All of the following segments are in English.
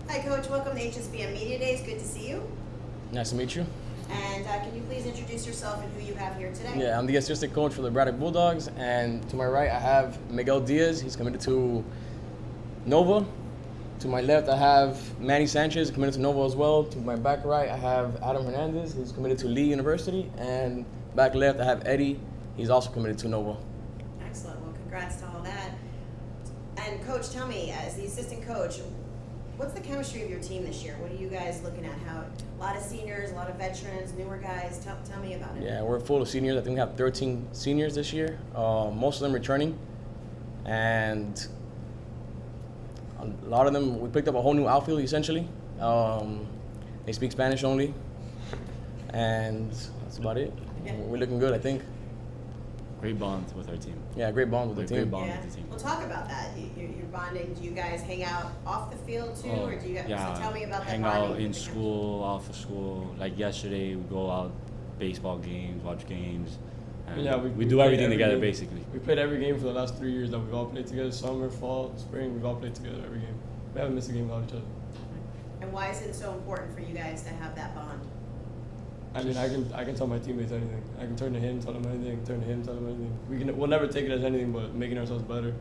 Hi, Coach. Welcome to HSBM Media Days. Good to see you. Nice to meet you. And can you please introduce yourself and who you have here today? Yeah, I'm the assistant coach for the Braddock Bulldogs, and to my right I have Miguel Diaz. He's committed to Nova. To my left I have Manny Sanchez, committed to Nova as well. To my back right I have Adam Hernandez. He's committed to Lee University, and back left I have Eddie. He's also committed to Nova. Excellent. Well, congrats to all that. And Coach, tell me, as the assistant coach, what's the chemistry of your team this year? What are you guys looking at? How a lot of seniors, a lot of veterans, newer guys. Tell me about it. Yeah, we're full of seniors. I think we have 13 seniors this year. Most of them returning, and a lot of them, we picked up a whole new outfield essentially. They speak Spanish only, and that's about it. Yeah. We're looking good, I think. Great bond with our team. Yeah, great bond with the Great team. bond Yeah. with the team. Well, talk about that. You're bonding. Do you guys hang out off the field too, or do you guys? Yeah, So tell me about that hang bonding. out in with the school, off of school. Like yesterday, we go out, baseball games, watch games. And Yeah, we do everything every together game. basically. We played every game for the last 3 years that we've all played together. Summer, fall, spring, we've all played together every game. We haven't missed a game without each other. And why is it so important for you guys to have that bond? I mean, I can tell my teammates anything. I can turn to him, tell him anything. Turn to him, tell him anything. We'll never take it as anything but making ourselves better.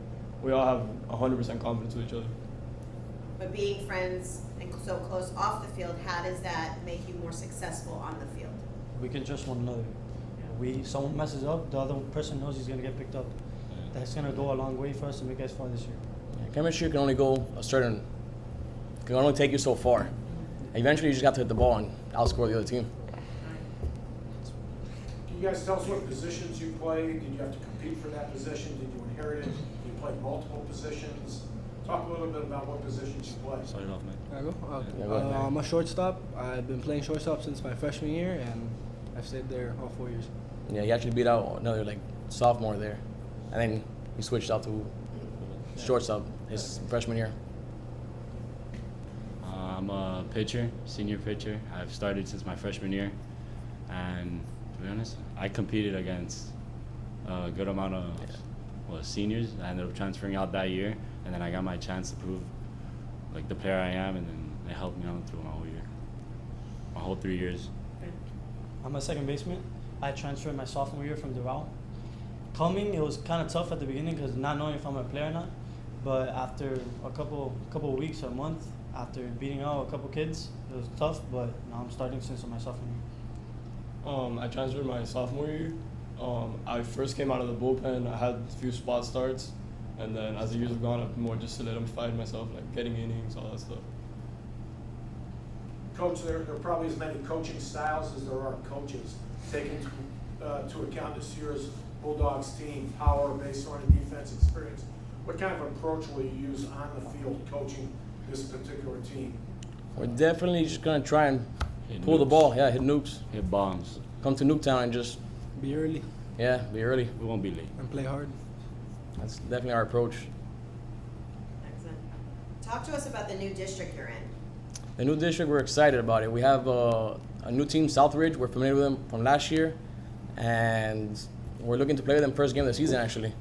We all have 100% confidence with each other. But being friends and so close off the field, how does that make you more successful on the field? We can trust one another. Someone messes up, the other person knows he's gonna get picked up. That's gonna go a long way for us to make us far this year. Yeah, chemistry can only go can only take you so far. Eventually, you just have to hit the ball and outscore the other team. Can you guys tell us what positions you played? Did you have to compete for that position? Did you inherit it? Did you play multiple positions? Talk a little bit about what positions you played. Start it off, man. Can I go? Okay. Yeah, go ahead. I'm a shortstop. I've been playing shortstop since my freshman year, and I've stayed there all 4 years. Yeah, he actually beat out another sophomore there, and then he switched out to shortstop his freshman year. I'm a pitcher, senior pitcher. I've started since my freshman year, and to be honest, I competed against a good amount of seniors. I ended up transferring out that year, and then I got my chance to prove the player I am, and then it helped me out through my whole year, my whole 3 years. I'm a second baseman. I transferred my sophomore year from Doral. Coming, it was kind of tough at the beginning because not knowing if I'm a player or not. But after a couple of weeks or a month, after beating out a couple kids, it was tough. But now I'm starting since my sophomore year. I transferred my sophomore year. I first came out of the bullpen. I had a few spot starts, and then as the years have gone, I've more just solidified myself, like getting innings, all that stuff. Coach, there are probably as many coaching styles as there are coaches. Taking to account this year's Bulldogs team, power, baseline, and defense experience, what kind of approach will you use on the field coaching this particular team? We're definitely just gonna try and Hit pull the nukes. ball. Yeah, hit nukes. Hit bombs. Come to Nuketown and just Be early be early. We won't be late. and play hard. That's definitely our approach. Excellent. Talk to us about the new district you're in. The new district, we're excited about it. We have a new team, Southridge. We're familiar with them from last year, and we're looking to play them first game of the season, actually.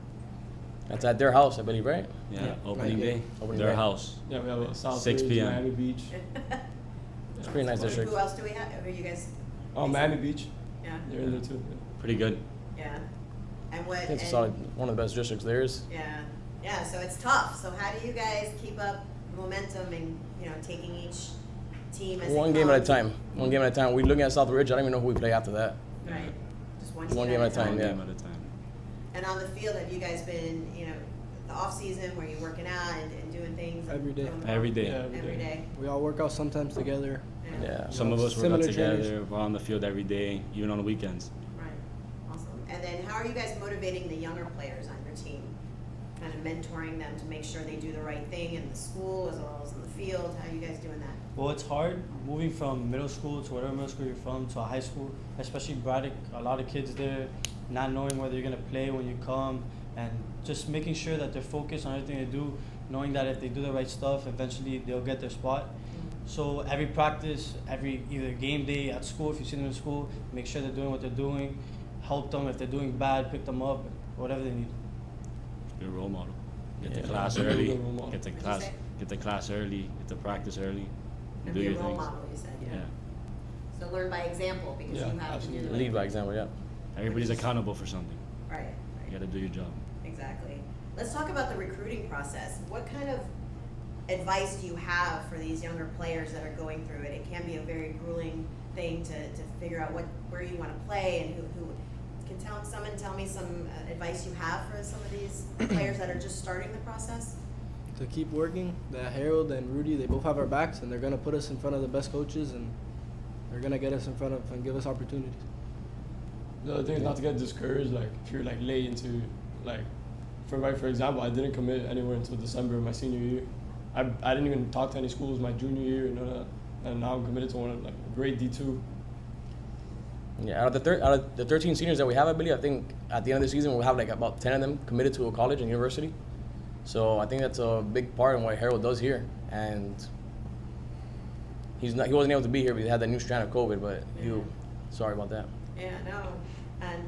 That's at their house, I believe, right? Yeah, opening Right. day. Opening Their day. house. Yeah, we have a South 6 Ridge, p.m. Miami Beach. It's a pretty nice district. Who else do we have? Are you guys? Miami Beach, Yeah. they're in there too. Yeah. Pretty good. Yeah. And what? I think it's a and- solid, one of the best districts there is. Yeah. Yeah. So it's tough. So how do you guys keep up momentum and taking each team as One it game at a comes? time. One game at a time. We're looking at Southridge. I don't even know who we play after that. Right. Just one. One team game at a time, One yeah. game at a time. And on the field, have you guys been, the off season where you're working out and doing things? Every day. going the ball? Every day. Yeah, Every day. We all work out sometimes together. Yeah. Some of us work out Similar together. trainers. We're on the field every day, even on the weekends. Right. Awesome. And then how are you guys motivating the younger players on your team? Kind of mentoring them to make sure they do the right thing in the school as well as in the field. How are you guys doing that? Well, it's hard moving from middle school to whatever middle school you're from to a high school, especially Braddock. A lot of kids there, not knowing whether you're gonna play when you come, and just making sure that they're focused on everything they do, knowing that if they do the right stuff, eventually they'll get their spot. So every practice, every either game day at school, if you see them in school, make sure they're doing what they're doing, help them if they're doing bad, pick them up, whatever they need. Good role model. Get to Yeah. class Really early. good role model. Get to What'd you class. say? get to class early, get to practice early, And do be a your role things. model, you said, Yeah. So learn by example because Yeah, you have to do absolutely. it. Lead by example, yeah. Everybody's accountable for something. Right, You right, got to do your job. exactly. Let's talk about the recruiting process. What kind of advice do you have for these younger players that are going through it? It can be a very grueling thing to figure out where you want to play and who can tell me some advice you have for some of these players that are just starting the process? To keep working. That Harold and Rudy, they both have our backs, and they're gonna put us in front of the best coaches, and they're gonna get us in front of and give us opportunities. The other thing is not to get discouraged. Like if you're like late into like, for example, I didn't commit anywhere until December of my senior year. I didn't even talk to any schools my junior year and all that, and now I'm committed to one of like grade D2. Yeah, out of the 13 seniors that we have, I believe, I think at the end of the season we'll have like about 10 of them committed to a college and university. So I think that's a big part in what Harold does here. And he wasn't able to be here because he had that new strand of COVID, but sorry about that. Yeah, no, and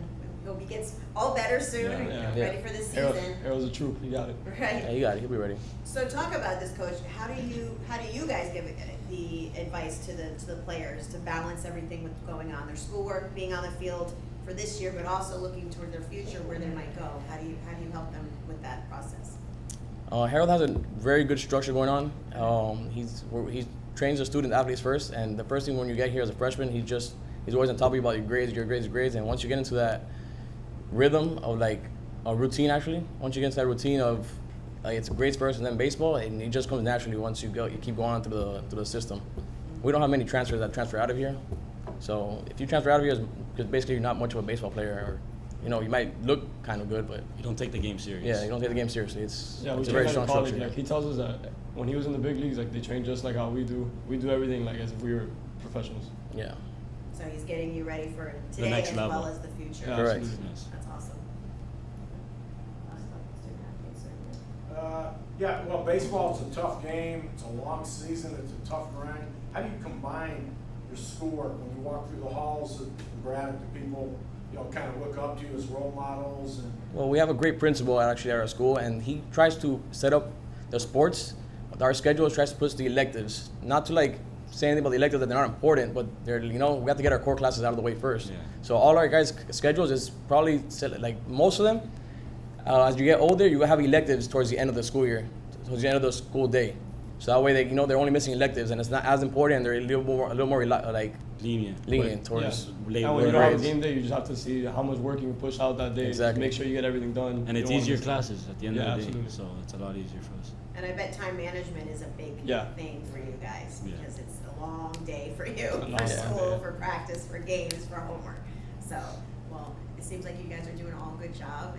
hope he gets all better soon and Yeah. ready for this season. Harold's a troop. You got it. Right. Yeah, you got it. He'll be ready. So talk about this, Coach. How do you guys give the advice to the players to balance everything with going on, their schoolwork, being on the field for this year, but also looking toward their future, where they might go? How do you help them with that process? Harold has a very good structure going on. He trains the student athletes first, and the first thing when you get here as a freshman, he's always on top of you about your grades, and once you get into that rhythm of like a routine, actually, once you get into that routine of like it's grades first and then baseball, and it just comes naturally once you keep going on through the system. We don't have many transfers that transfer out of here, so if you transfer out of here, because basically you're not much of a baseball player, or you might look kind of good, but You don't take the game serious. yeah, you don't take the game seriously. It's Yeah, we a train very at strong college. structure. Like he tells us that when he was in the big leagues, like they train just like how we do. We do everything like as if we were professionals. Yeah. So he's getting you ready for today next as level. well as the future. Yeah, Correct. absolutely. Yes. That's awesome. Yeah, well, baseball is a tough game. It's a long season. It's a tough grind. How do you combine your schoolwork when you walk through the halls of Braddock? Do people, kind of look up to you as role models? And Well, we have a great principal actually at our school, and he tries to set up the sports. Our schedule tries to push the electives, not to like say anything about the electives that they're not important, but they're we have to get our core classes out of the way first. Yeah. So all our guys' schedules is probably set, like most of them. As you get older, you have electives towards the end of the school year, towards the end of the school day. So that way they they're only missing electives, and it's not as important. And they're a little more like Lenient. towards. Late And when you work. don't have a game day, you just have to see how much work you can push out that day. Exactly. Make sure you get everything done. And You it's don't wanna easier miss it. classes at the end Yeah, of the absolutely. day, so it's a lot easier for us. And I bet time management is a big Yeah. thing for you guys Yeah. because it's a long day for you, a for long school, day. for practice, for games, for homework. So, well, it seems like you guys are doing all a good job.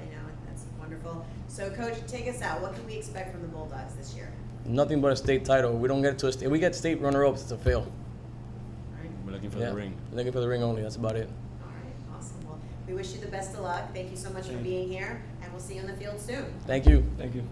That's wonderful. So, Coach, take us out. What can we expect from the Bulldogs this year? Nothing but a state title. We don't get to a state. We get state runner-ups. It's a fail. All right. We're looking for Yeah. the ring. Looking for the ring only. That's about it. All right. Awesome. Well, we wish you the best of luck. Thank you so much for Thank you. being here, and we'll see you on the field soon. Thank you. Thank you.